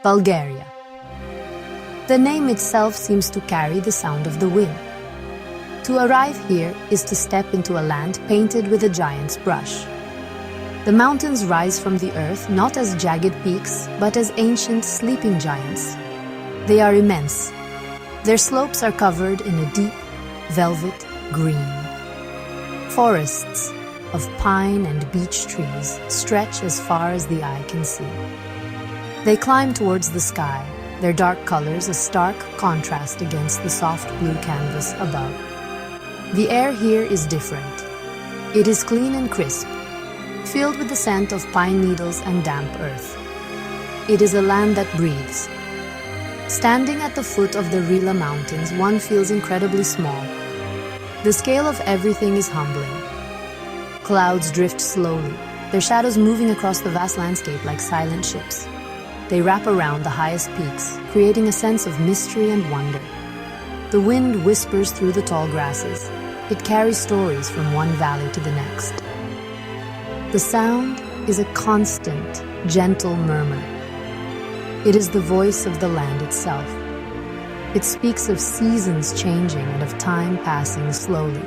Bulgaria. The name itself seems to carry the sound of the wind. To arrive here is to step into a land painted with a giant's brush. The mountains rise from the earth not as jagged peaks, but as ancient sleeping giants. They are immense. Their slopes are covered in a deep, velvet green. Forests of pine and beech trees stretch as far as the eye can see. They climb towards the sky, their dark colors a stark contrast against the soft blue canvas above. The air here is different. It is clean and crisp, filled with the scent of pine needles and damp earth. It is a land that breathes. Standing at the foot of the Rila Mountains, one feels incredibly small. The scale of everything is humbling. Clouds drift slowly, their shadows moving across the vast landscape like silent ships. They wrap around the highest peaks, creating a sense of mystery and wonder. The wind whispers through the tall grasses. It carries stories from one valley to the next. The sound is a constant, gentle murmur. It is the voice of the land itself. It speaks of seasons changing and of time passing slowly.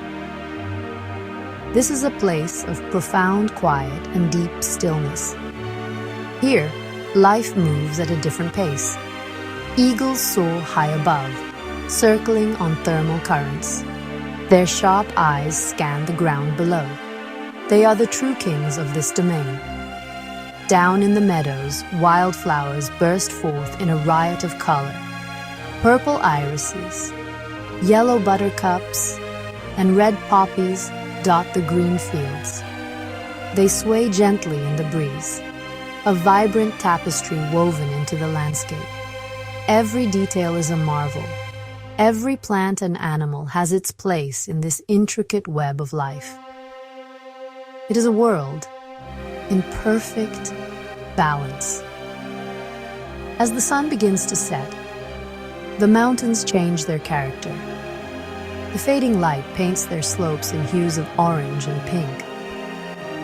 This is a place of profound quiet and deep stillness. Here, life moves at a different pace. Eagles soar high above, circling on thermal currents. Their sharp eyes scan the ground below. They are the true kings of this domain. Down in the meadows, wildflowers burst forth in a riot of color. Purple irises, yellow buttercups, and red poppies dot the green fields. They sway gently in the breeze, a vibrant tapestry woven into the landscape. Every detail is a marvel. Every plant and animal has its place in this intricate web of life. It is a world in perfect balance. As the sun begins to set, the mountains change their character. The fading light paints their slopes in hues of orange and pink.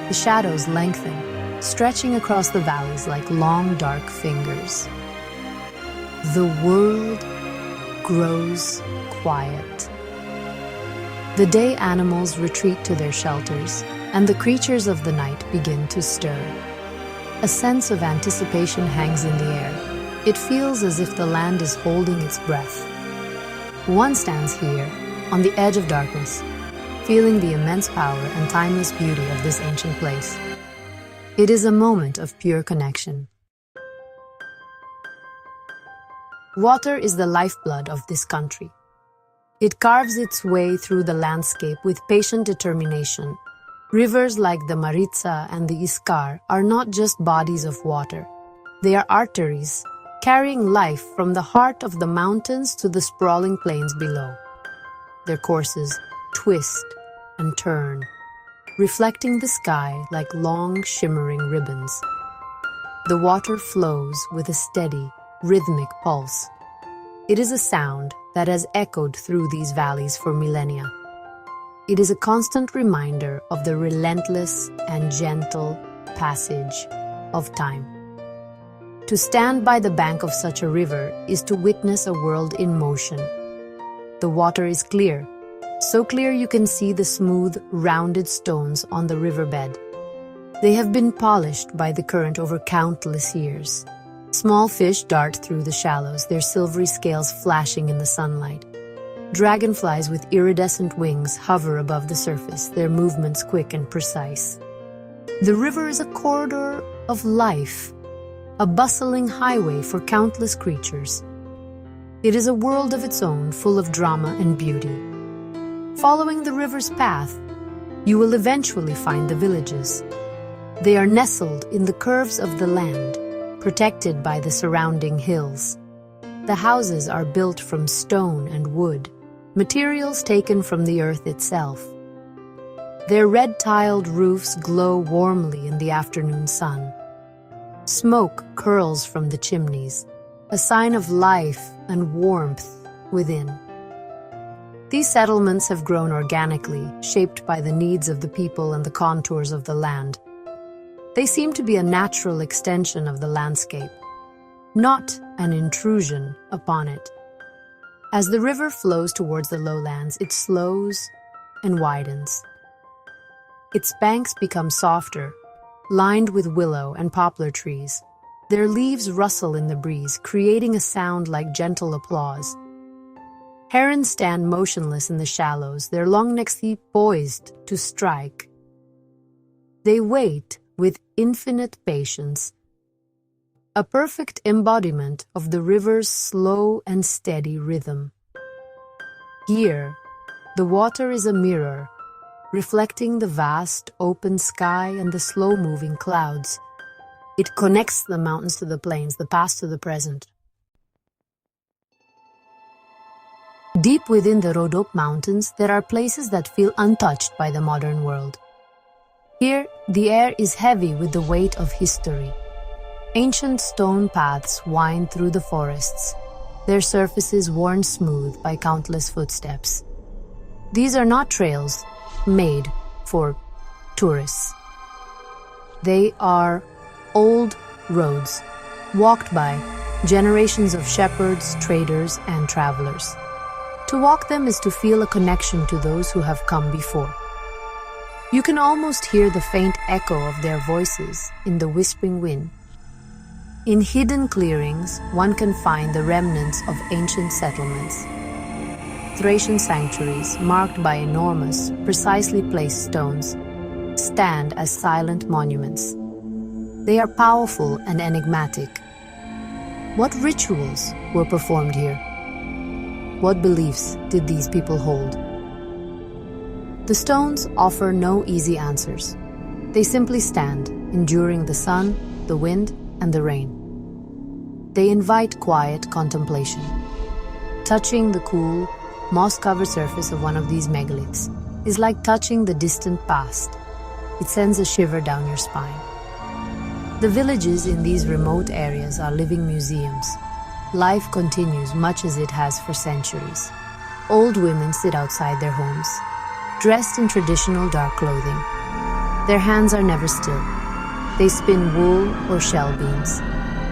The shadows lengthen, stretching across the valleys like long, dark fingers. The world grows quiet. The day animals retreat to their shelters, and the creatures of the night begin to stir. A sense of anticipation hangs in the air. It feels as if the land is holding its breath. One stands here, on the edge of darkness, feeling the immense power and timeless beauty of this ancient place. It is a moment of pure connection. Water is the lifeblood of this country. It carves its way through the landscape with patient determination. Rivers like the Maritsa and the Iskar are not just bodies of water. They are arteries, carrying life from the heart of the mountains to the sprawling plains below. Their courses twist and turn, reflecting the sky like long, shimmering ribbons. The water flows with a steady, rhythmic pulse. It is a sound that has echoed through these valleys for millennia. It is a constant reminder of the relentless and gentle passage of time. To stand by the bank of such a river is to witness a world in motion. The water is clear, so clear you can see the smooth, rounded stones on the riverbed. They have been polished by the current over countless years. Small fish dart through the shallows, their silvery scales flashing in the sunlight. Dragonflies with iridescent wings hover above the surface, their movements quick and precise. The river is a corridor of life, a bustling highway for countless creatures. It is a world of its own, full of drama and beauty. Following the river's path, you will eventually find the villages. They are nestled in the curves of the land, protected by the surrounding hills. The houses are built from stone and wood, materials taken from the earth itself. Their red-tiled roofs glow warmly in the afternoon sun. Smoke curls from the chimneys, a sign of life and warmth within. These settlements have grown organically, shaped by the needs of the people and the contours of the land. They seem to be a natural extension of the landscape. not an intrusion upon it. As the river flows towards the lowlands, it slows and widens. Its banks become softer, lined with willow and poplar trees. Their leaves rustle in the breeze, creating a sound like gentle applause. Herons stand motionless in the shallows, their long necks poised to strike. They wait with infinite patience, a perfect embodiment of the river's slow and steady rhythm. Here, the water is a mirror, reflecting the vast open sky and the slow-moving clouds. It connects the mountains to the plains, the past to the present. Deep within the Rhodope Mountains, there are places that feel untouched by the modern world. Here, the air is heavy with the weight of history. Ancient stone paths wind through the forests, their surfaces worn smooth by countless footsteps. These are not trails made for tourists. They are old roads, walked by generations of shepherds, traders, and travelers. To walk them is to feel a connection to those who have come before. You can almost hear the faint echo of their voices in the whispering wind. In hidden clearings, one can find the remnants of ancient settlements. Thracian sanctuaries, marked by enormous, precisely placed stones, stand as silent monuments. They are powerful and enigmatic. What rituals were performed here? What beliefs did these people hold? The stones offer no easy answers. They simply stand, enduring the sun, the wind, and the rain. They invite quiet contemplation. Touching the cool, moss-covered surface of one of these megaliths is like touching the distant past. It sends a shiver down your spine. The villages in these remote areas are living museums. Life continues much as it has for centuries. Old women sit outside their homes, dressed in traditional dark clothing. Their hands are never still. They spin wool or shell beans,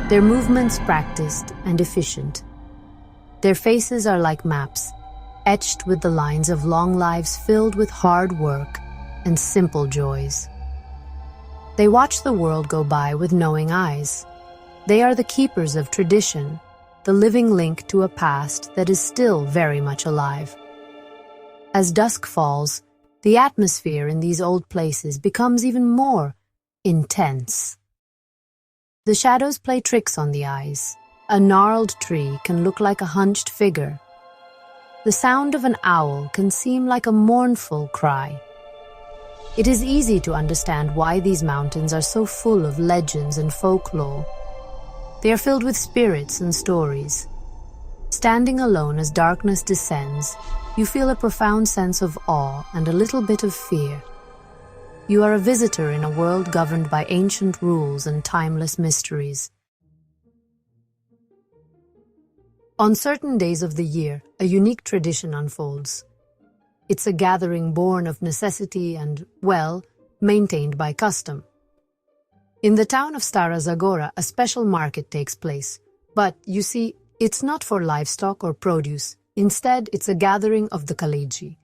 their movements practiced and efficient. Their faces are like maps, etched with the lines of long lives filled with hard work and simple joys. They watch the world go by with knowing eyes. They are the keepers of tradition, the living link to a past that is still very much alive. As dusk falls, the atmosphere in these old places becomes even more intense. The shadows play tricks on the eyes. A gnarled tree can look like a hunched figure. The sound of an owl can seem like a mournful cry. It is easy to understand why these mountains are so full of legends and folklore. They are filled with spirits and stories. Standing alone as darkness descends, you feel a profound sense of awe and a little bit of fear. You are a visitor in a world governed by ancient rules and timeless mysteries. On certain days of the year, a unique tradition unfolds. It's a gathering born of necessity and, well, maintained by custom. In the town of Stara Zagora, a special market takes place. But, you see, it's not for livestock or produce. Instead, it's a gathering of the Kaleji,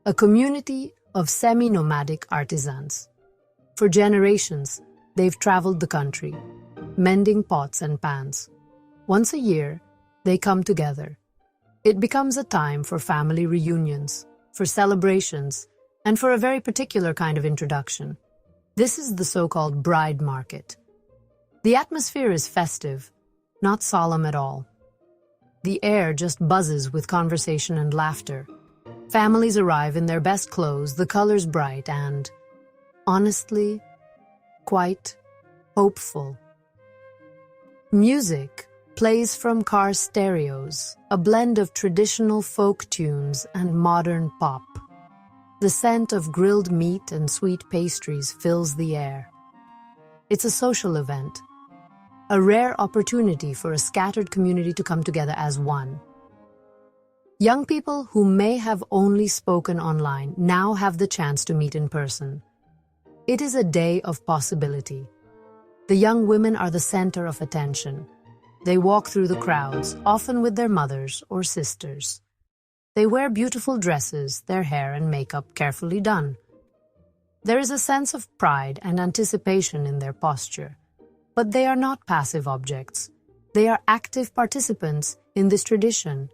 a community of semi-nomadic artisans. For generations, they've traveled the country, mending pots and pans. Once a year, they come together. It becomes a time for family reunions, for celebrations, and for a very particular kind of introduction. This is the so-called bride market. The atmosphere is festive, not solemn at all. The air just buzzes with conversation and laughter. Families arrive in their best clothes, the colors bright and, honestly, quite hopeful. Music plays from car stereos, a blend of traditional folk tunes and modern pop. The scent of grilled meat and sweet pastries fills the air. It's a social event, a rare opportunity for a scattered community to come together as one. Young people who may have only spoken online now have the chance to meet in person. It is a day of possibility. The young women are the center of attention. They walk through the crowds, often with their mothers or sisters. They wear beautiful dresses, their hair and makeup carefully done. There is a sense of pride and anticipation in their posture. But they are not passive objects. They are active participants in this tradition.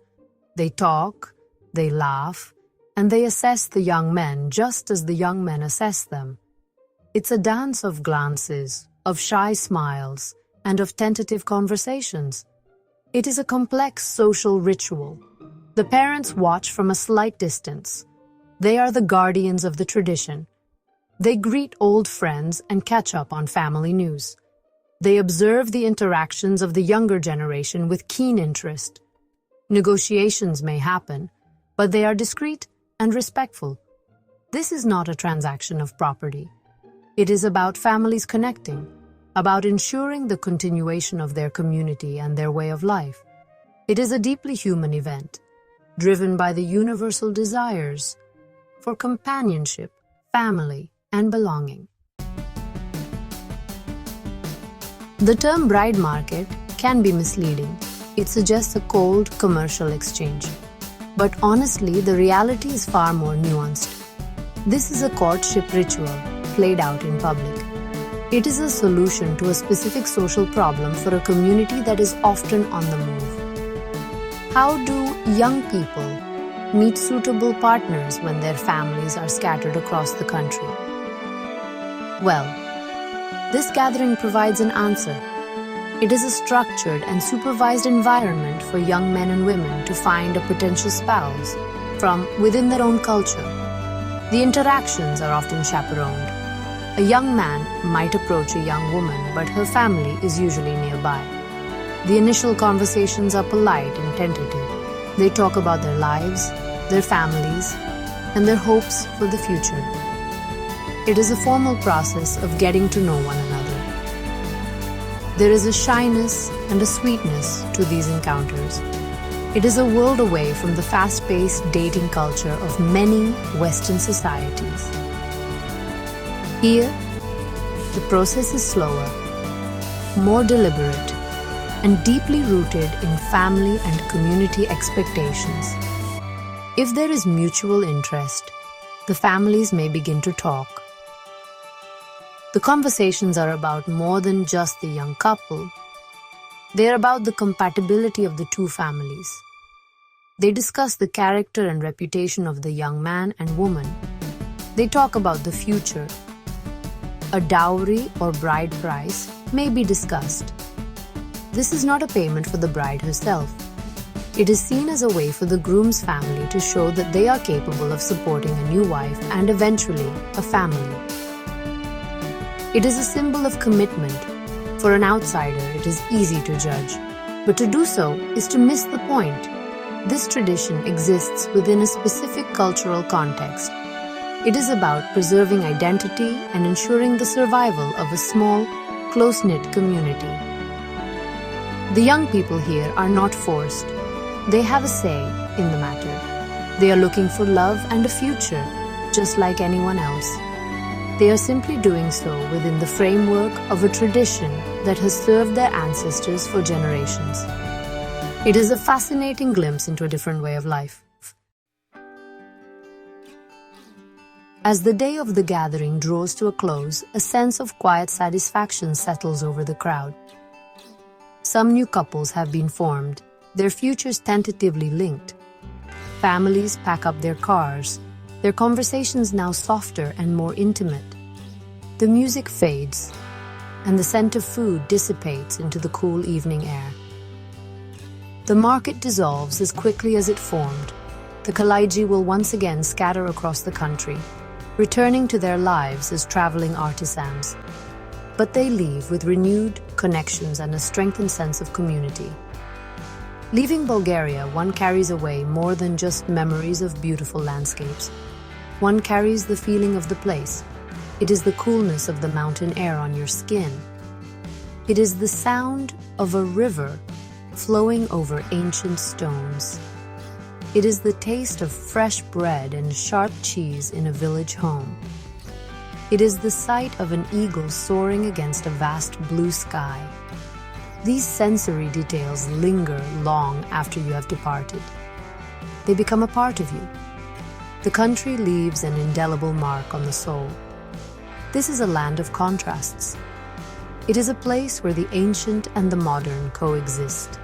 They talk, they laugh, and they assess the young men just as the young men assess them. It's a dance of glances, of shy smiles, and of tentative conversations. It is a complex social ritual. The parents watch from a slight distance. They are the guardians of the tradition. They greet old friends and catch up on family news. They observe the interactions of the younger generation with keen interest. Negotiations may happen, but they are discreet and respectful. This is not a transaction of property. It is about families connecting, about ensuring the continuation of their community and their way of life. It is a deeply human event, driven by the universal desires for companionship, family, and belonging. The term bride market can be misleading. It suggests a cold commercial exchange. But honestly, the reality is far more nuanced. This is a courtship ritual played out in public. It is a solution to a specific social problem for a community that is often on the move. How do young people meet suitable partners when their families are scattered across the country? Well, this gathering provides an answer. It is a structured and supervised environment for young men and women to find a potential spouse from within their own culture. The interactions are often chaperoned. A young man might approach a young woman, but her family is usually nearby. The initial conversations are polite and tentative. They talk about their lives, their families, and their hopes for the future. It is a formal process of getting to know one another. There is a shyness and a sweetness to these encounters. It is a world away from the fast-paced dating culture of many Western societies. Here, the process is slower, more deliberate, and deeply rooted in family and community expectations. If there is mutual interest, the families may begin to talk. The conversations are about more than just the young couple. They are about the compatibility of the two families. They discuss the character and reputation of the young man and woman. They talk about the future. A dowry or bride price may be discussed. This is not a payment for the bride herself. It is seen as a way for the groom's family to show that they are capable of supporting a new wife and eventually a family. It is a symbol of commitment. For an outsider, it is easy to judge. But to do so is to miss the point. This tradition exists within a specific cultural context. It is about preserving identity and ensuring the survival of a small, close-knit community. The young people here are not forced. They have a say in the matter. They are looking for love and a future, just like anyone else. They are simply doing so within the framework of a tradition that has served their ancestors for generations. It is a fascinating glimpse into a different way of life. As the day of the gathering draws to a close, a sense of quiet satisfaction settles over the crowd. Some new couples have been formed, their futures tentatively linked. Families pack up their cars, their conversations now softer and more intimate. The music fades, and the scent of food dissipates into the cool evening air. The market dissolves as quickly as it formed. The Kaliji will once again scatter across the country, returning to their lives as traveling artisans. But they leave with renewed connections and a strengthened sense of community. Leaving Bulgaria, one carries away more than just memories of beautiful landscapes. One carries the feeling of the place. It is the coolness of the mountain air on your skin. It is the sound of a river flowing over ancient stones. It is the taste of fresh bread and sharp cheese in a village home. It is the sight of an eagle soaring against a vast blue sky. These sensory details linger long after you have departed. They become a part of you. The country leaves an indelible mark on the soul. This is a land of contrasts. It is a place where the ancient and the modern coexist,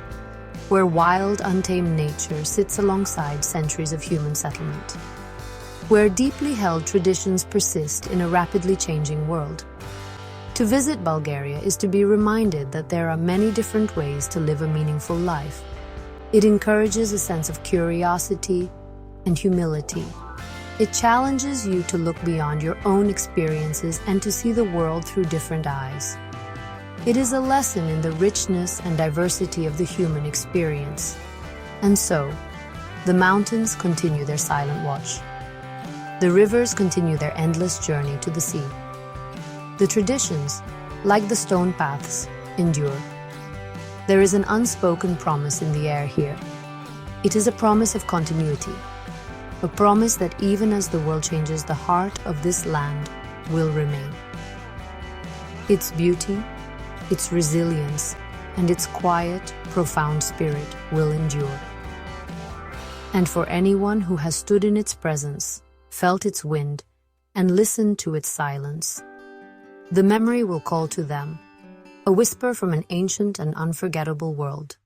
where wild, untamed nature sits alongside centuries of human settlement, where deeply held traditions persist in a rapidly changing world. To visit Bulgaria is to be reminded that there are many different ways to live a meaningful life. It encourages a sense of curiosity and humility. It challenges you to look beyond your own experiences and to see the world through different eyes. It is a lesson in the richness and diversity of the human experience. And so, the mountains continue their silent watch. The rivers continue their endless journey to the sea. The traditions, like the stone paths, endure. There is an unspoken promise in the air here. It is a promise of continuity, a promise that even as the world changes, the heart of this land will remain. Its beauty, its resilience, and its quiet, profound spirit will endure. And for anyone who has stood in its presence, felt its wind, and listened to its silence, the memory will call to them, a whisper from an ancient and unforgettable world.